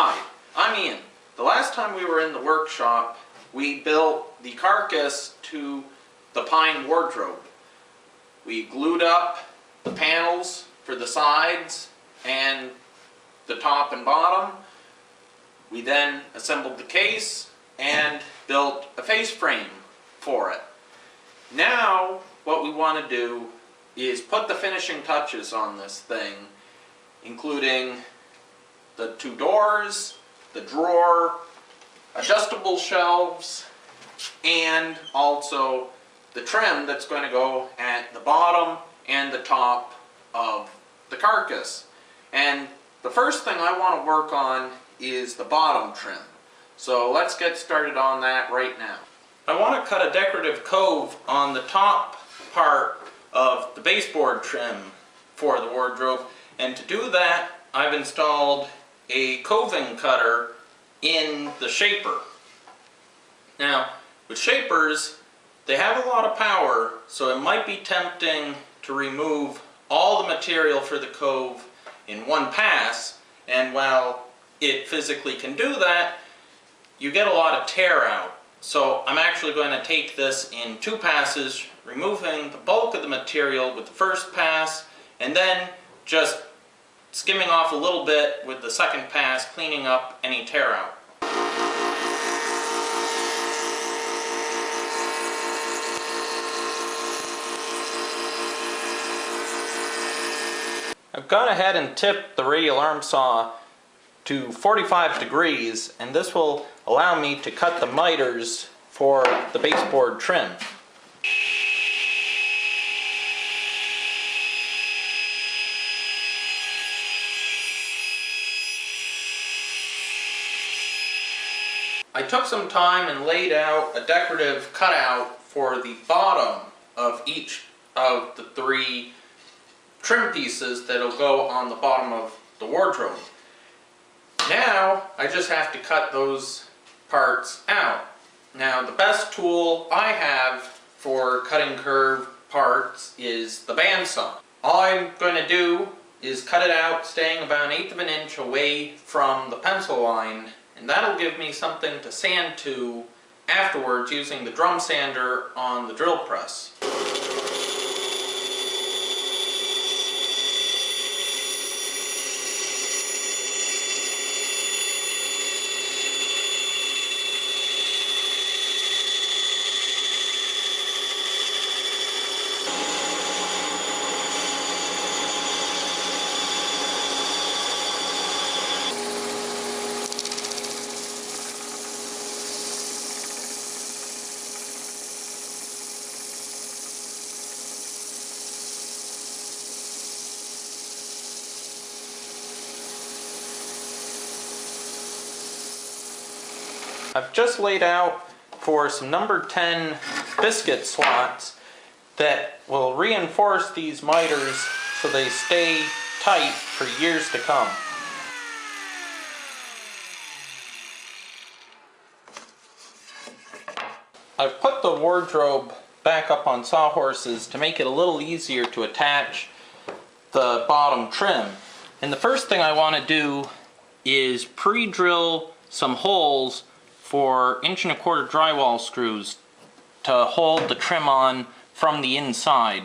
Hi, I'm Ian. The last time we were in the workshop, we built the carcass to the pine wardrobe. We glued up the panels for the sides and the top and bottom. We then assembled the case and built a face frame for it. Now what we want to do is put the finishing touches on this thing, including the two doors, the drawer, adjustable shelves, and also the trim that's going to go at the bottom and the top of the carcass. And the first thing I want to work on is the bottom trim. So let's get started on that right now. I want to cut a decorative cove on the top part of the baseboard trim for the wardrobe, and to do that I've installed a coving cutter in the shaper. Now with shapers, they have a lot of power, so it might be tempting to remove all the material for the cove in one pass, and while it physically can do that, you get a lot of tear out. So I'm actually going to take this in two passes, removing the bulk of the material with the first pass, and then just skimming off a little bit with the second pass, cleaning up any tear out. I've gone ahead and tipped the radial arm saw to 45 degrees, and this will allow me to cut the miters for the baseboard trim. I took some time and laid out a decorative cutout for the bottom of each of the three trim pieces that'll go on the bottom of the wardrobe. Now I just have to cut those parts out. Now the best tool I have for cutting curved parts is the bandsaw. All I'm going to do is cut it out staying about 1/8 of an inch away from the pencil line, and that'll give me something to sand to afterwards using the drum sander on the drill press. I've just laid out for some number 10 biscuit slots that will reinforce these miters so they stay tight for years to come. I've put the wardrobe back up on sawhorses to make it a little easier to attach the bottom trim. And the first thing I want to do is pre-drill some holes for 1¼ inch drywall screws to hold the trim on from the inside.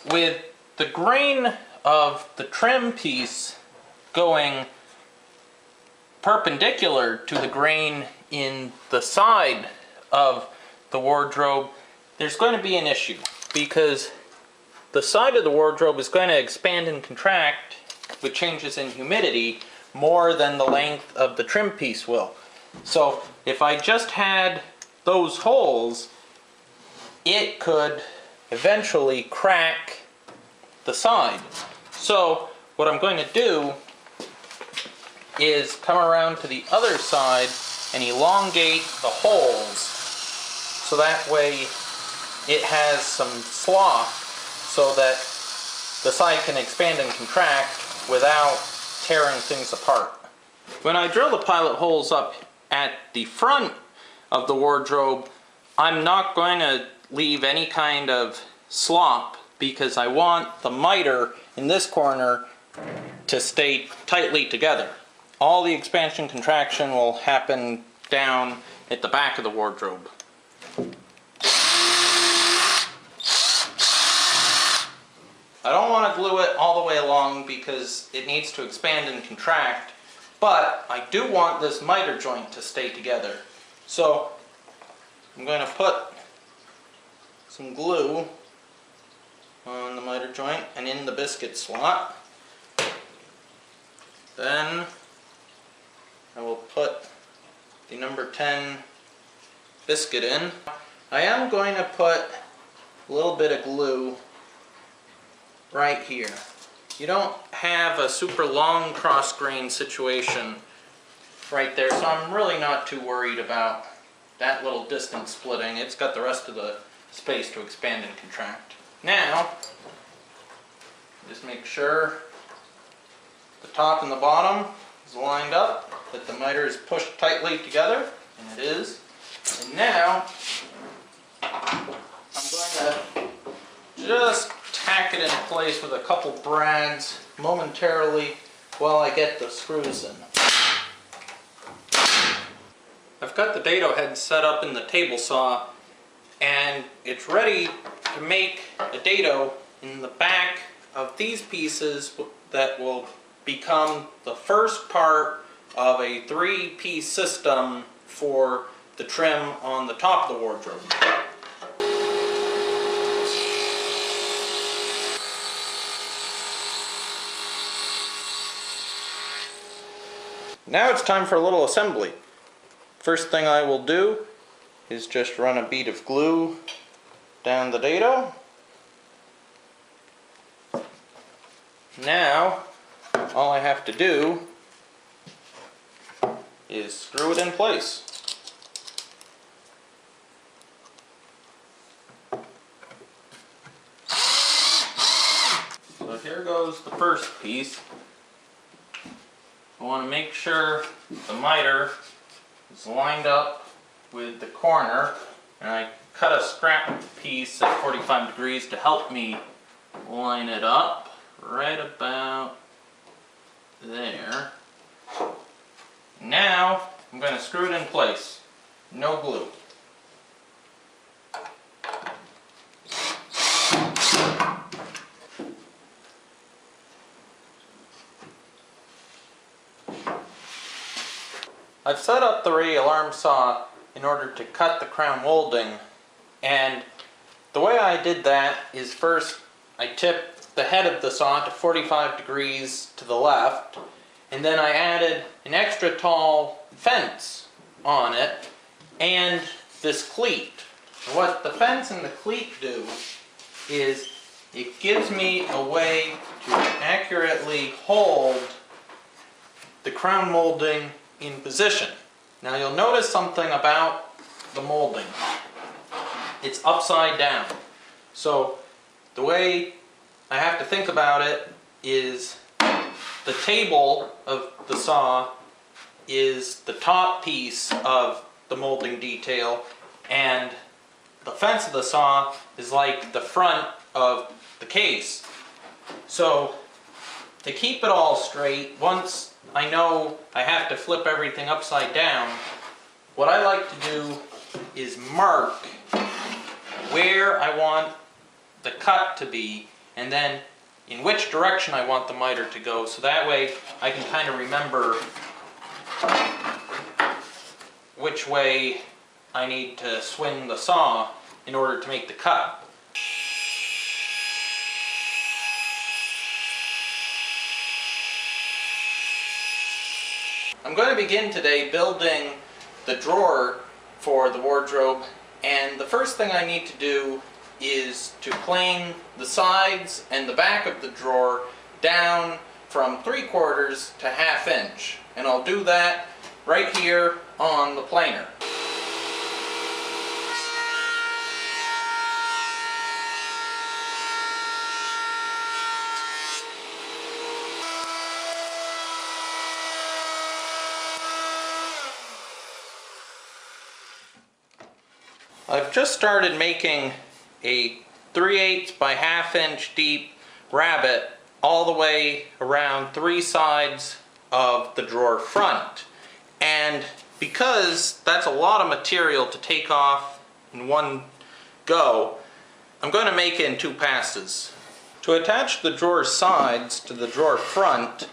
With the grain of the trim piece going perpendicular to the grain in the side of the wardrobe, there's going to be an issue, because the side of the wardrobe is going to expand and contract with changes in humidity more than the length of the trim piece will. So if I just had those holes, it could eventually crack the side. So what I'm going to do is come around to the other side and elongate the holes so that way it has some slough so that the side can expand and contract without tearing things apart. When I drill the pilot holes up at the front of the wardrobe, I'm not going to leave any kind of slop because I want the miter in this corner to stay tightly together. All the expansion contraction will happen down at the back of the wardrobe. I don't want to glue it all the way along because it needs to expand and contract, but I do want this miter joint to stay together. So I'm going to put some glue on the miter joint and in the biscuit slot. Then I will put the number 10 biscuit in. I am going to put a little bit of glue right here. You don't have a super long cross grain situation right there, so I'm really not too worried about that little distance splitting. It's got the rest of the space to expand and contract. Now, just make sure the top and the bottom is lined up, that the miter is pushed tightly together, and it is. And now, I'm going to just tack it in place with a couple brads momentarily while I get the screws in. I've got the dado head set up in the table saw and it's ready to make a dado in the back of these pieces that will become the first part of a 3-piece system for the trim on the top of the wardrobe. Now it's time for a little assembly. First thing I will do is just run a bead of glue down the dado. Now all I have to do is screw it in place. So here goes the first piece. I want to make sure the miter is lined up with the corner, and I cut a scrap piece at 45 degrees to help me line it up right about there. Now I'm going to screw it in place. No glue. I've set up the alarm saw in order to cut the crown molding, and the way I did that is first I tipped the head of the saw to 45 degrees to the left, and then I added an extra tall fence on it and this cleat. And what the fence and the cleat do is it gives me a way to accurately hold the crown molding in position. Now you'll notice something about the molding. It's upside down. So the way I have to think about it is the table of the saw is the top piece of the molding detail, and the fence of the saw is like the front of the case. So to keep it all straight, once I know I have to flip everything upside down, what I like to do is mark where I want the cut to be and then in which direction I want the miter to go, so that way I can kind of remember which way I need to swing the saw in order to make the cut. I'm going to begin today building the drawer for the wardrobe, and the first thing I need to do is to plane the sides and the back of the drawer down from 3/4 to 1/2 inch, and I'll do that right here on the planer. I've just started making a 3/8 by 1/2 inch deep rabbet all the way around 3 sides of the drawer front. And because that's a lot of material to take off in one go, I'm going to make it in 2 passes. To attach the drawer sides to the drawer front,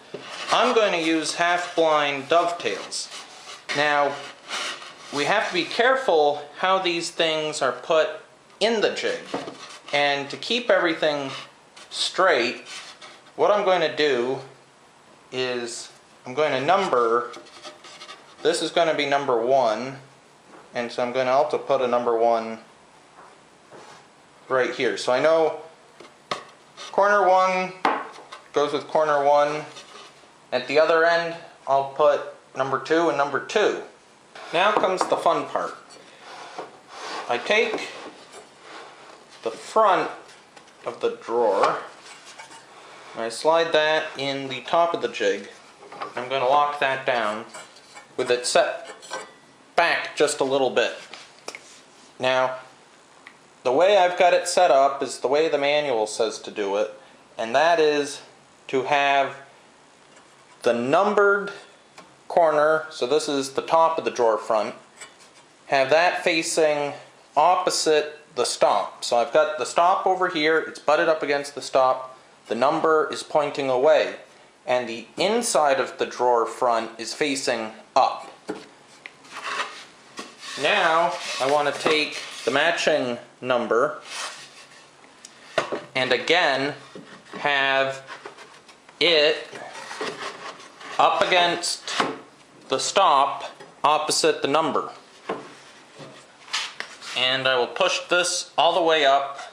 I'm going to use half-blind dovetails. Now, we have to be careful how these things are put in the jig. And to keep everything straight, what I'm going to do is I'm going to number, this is going to be number 1, and so I'm going to also put a number 1 right here. So I know corner 1 goes with corner 1. At the other end, I'll put number 2 and number 2. Now comes the fun part. I take the front of the drawer, and I slide that in the top of the jig. I'm going to lock that down with it set back just a little bit. Now, the way I've got it set up is the way the manual says to do it, and that is to have the numbered corner, so this is the top of the drawer front, have that facing opposite the stop. So I've got the stop over here, it's butted up against the stop, the number is pointing away, and the inside of the drawer front is facing up. Now I want to take the matching number and again have it up against the stop opposite the number. And I will push this all the way up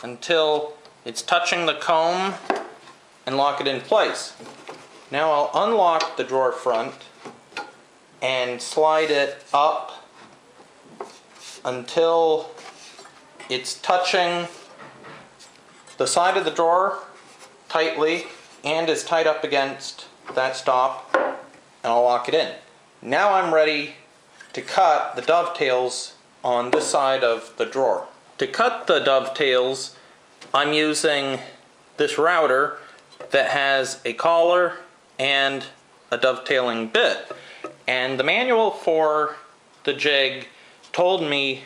until it's touching the comb and lock it in place. Now I'll unlock the drawer front and slide it up until it's touching the side of the drawer tightly and is tied up against that stop, and I'll lock it in. Now I'm ready to cut the dovetails on this side of the drawer. To cut the dovetails, I'm using this router that has a collar and a dovetailing bit. And the manual for the jig told me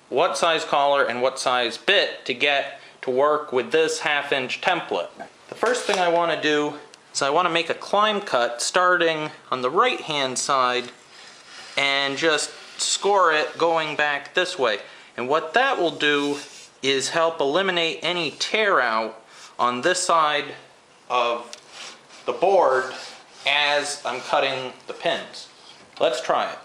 what size collar and what size bit to get to work with this 1/2 inch template. The first thing I want to do is I want to make a climb cut starting on the right hand side and just score it going back this way. And what that will do is help eliminate any tear out on this side of the board as I'm cutting the pins. Let's try it.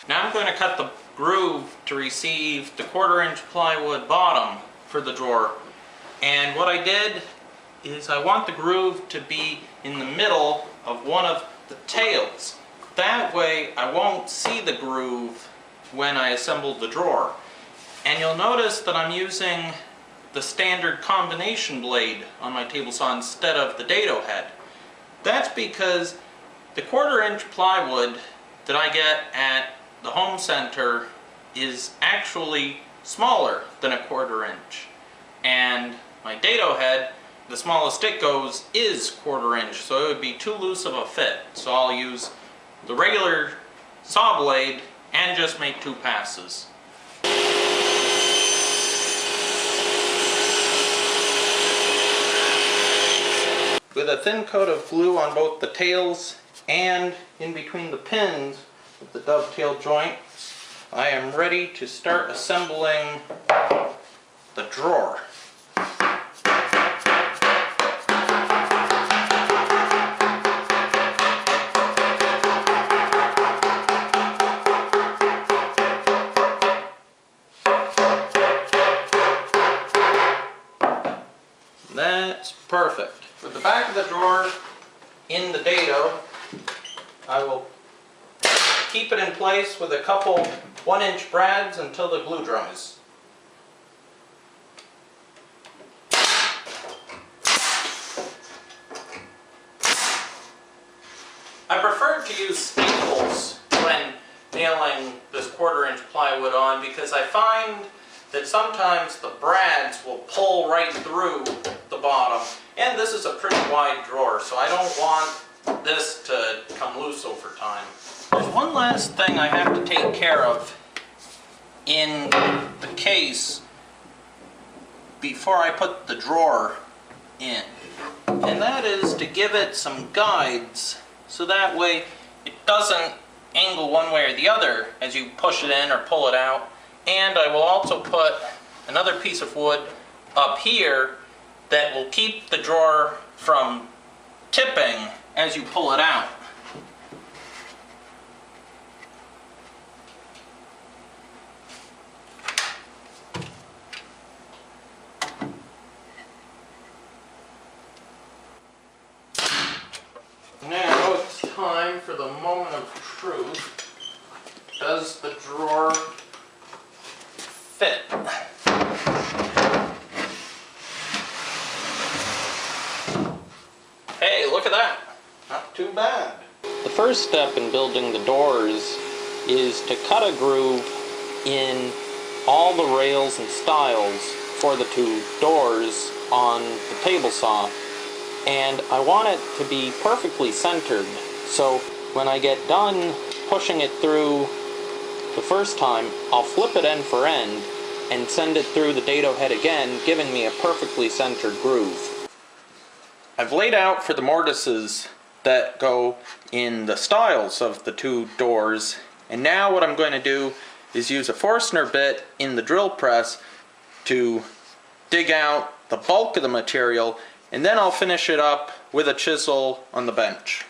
Now I'm going to cut the groove to receive the 1/4 inch plywood bottom for the drawer. And what I did is I want the groove to be in the middle of one of the tails. That way I won't see the groove when I assemble the drawer. And you'll notice that I'm using the standard combination blade on my table saw instead of the dado head. That's because the 1/4 inch plywood that I get at the home center is actually smaller than a 1/4 inch. And my dado head, the smallest it goes is 1/4 inch, so it would be too loose of a fit. So I'll use the regular saw blade and just make 2 passes. With a thin coat of glue on both the tails and in between the pins of the dovetail joints, I am ready to start assembling the drawer. That's perfect. With the back of the drawer in the dado, I will keep it in place with a couple 1-inch brads until the glue dries. I prefer to use staples when nailing this 1/4-inch plywood on because I find that sometimes the brads will pull right through the bottom. And this is a pretty wide drawer, so I don't want this to come loose over time. There's one last thing I have to take care of in the case before I put the drawer in. And that is to give it some guides so that way it doesn't angle one way or the other as you push it in or pull it out. And I will also put another piece of wood up here that will keep the drawer from tipping as you pull it out. Now it's time for the moment of truth. Does the drawer fit? Hey, look at that. Not too bad. The first step in building the doors is to cut a groove in all the rails and stiles for the 2 doors on the table saw. And I want it to be perfectly centered, so when I get done pushing it through the first time, I'll flip it end for end and send it through the dado head again, giving me a perfectly centered groove. I've laid out for the mortises that go in the stiles of the 2 doors, and now what I'm going to do is use a Forstner bit in the drill press to dig out the bulk of the material, and then I'll finish it up with a chisel on the bench.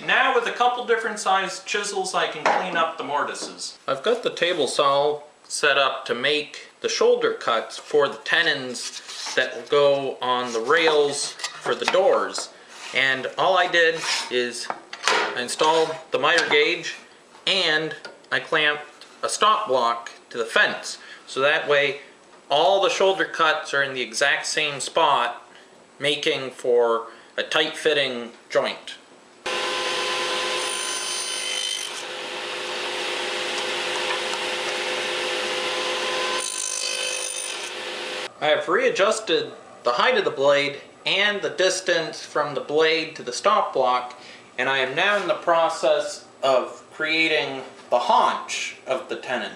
Now with a couple different sized chisels I can clean up the mortises. I've got the table saw set up to make the shoulder cuts for the tenons that will go on the rails for the doors. And all I did is I installed the miter gauge and I clamped a stop block to the fence. So that way all the shoulder cuts are in the exact same spot, making for a tight fitting joint. I have readjusted the height of the blade and the distance from the blade to the stop block, and I am now in the process of creating the haunch of the tenon.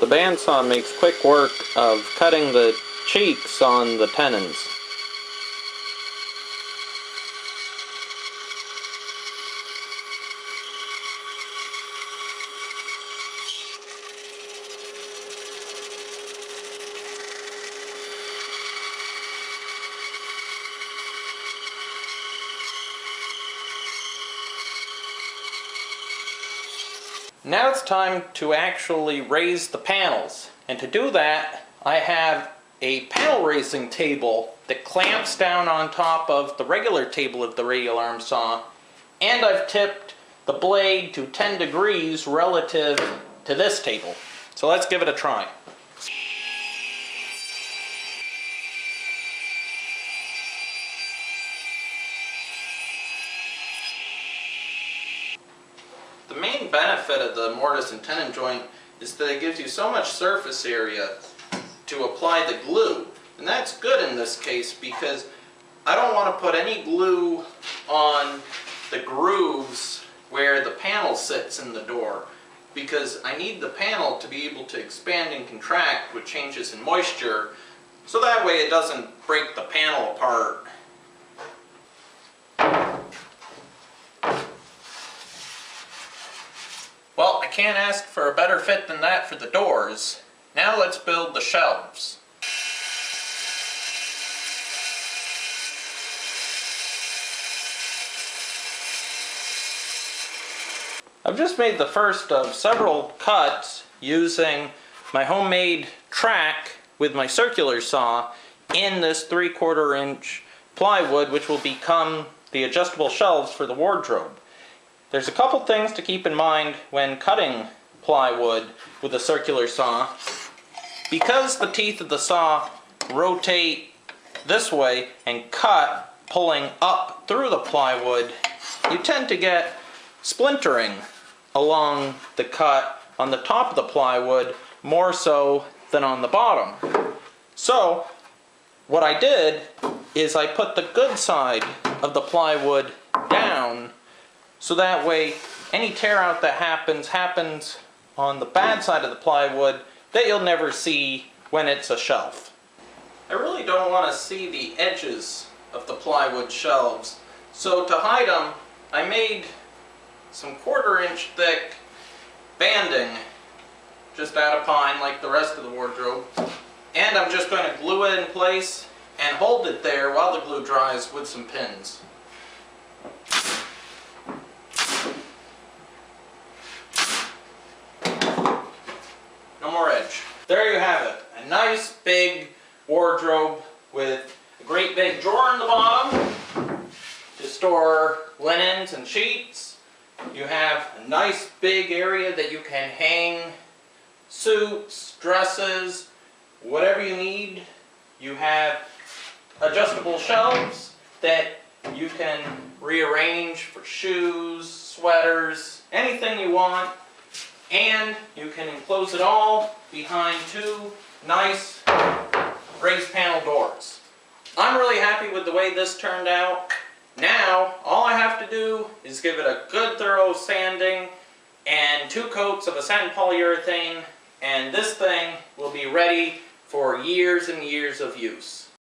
The bandsaw makes quick work of cutting the cheeks on the tenons. Now it's time to actually raise the panels, and to do that I have a panel raising table that clamps down on top of the regular table of the radial arm saw, and I've tipped the blade to 10 degrees relative to this table. So let's give it a try. The main benefit of the mortise and tenon joint is that it gives you so much surface area to apply the glue. And that's good in this case because I don't want to put any glue on the grooves where the panel sits in the door, because I need the panel to be able to expand and contract with changes in moisture, so that way it doesn't break the panel apart. Well, I can't ask for a better fit than that for the doors. Now let's build the shelves. I've just made the first of several cuts using my homemade track with my circular saw in this 3/4 inch plywood, which will become the adjustable shelves for the wardrobe. There's a couple things to keep in mind when cutting plywood with a circular saw. Because the teeth of the saw rotate this way and cut pulling up through the plywood, you tend to get splintering along the cut on the top of the plywood more so than on the bottom. So what I did is I put the good side of the plywood down, so that way any tear out that happens on the bad side of the plywood that you'll never see when it's a shelf. I really don't want to see the edges of the plywood shelves, so to hide them I made some 1/4 inch thick banding just out of pine like the rest of the wardrobe, and I'm just going to glue it in place and hold it there while the glue dries with some pins. No more edge. There you have it. A nice big wardrobe with a great big drawer in the bottom to store linens and sheets. You have a nice big area that you can hang suits, dresses, whatever you need. You have adjustable shelves that you can rearrange for shoes, sweaters, anything you want. And you can enclose it all behind 2 nice raised panel doors. I'm really happy with the way this turned out. Now, all I have to do is give it a good thorough sanding and 2 coats of a satin polyurethane, and this thing will be ready for years and years of use.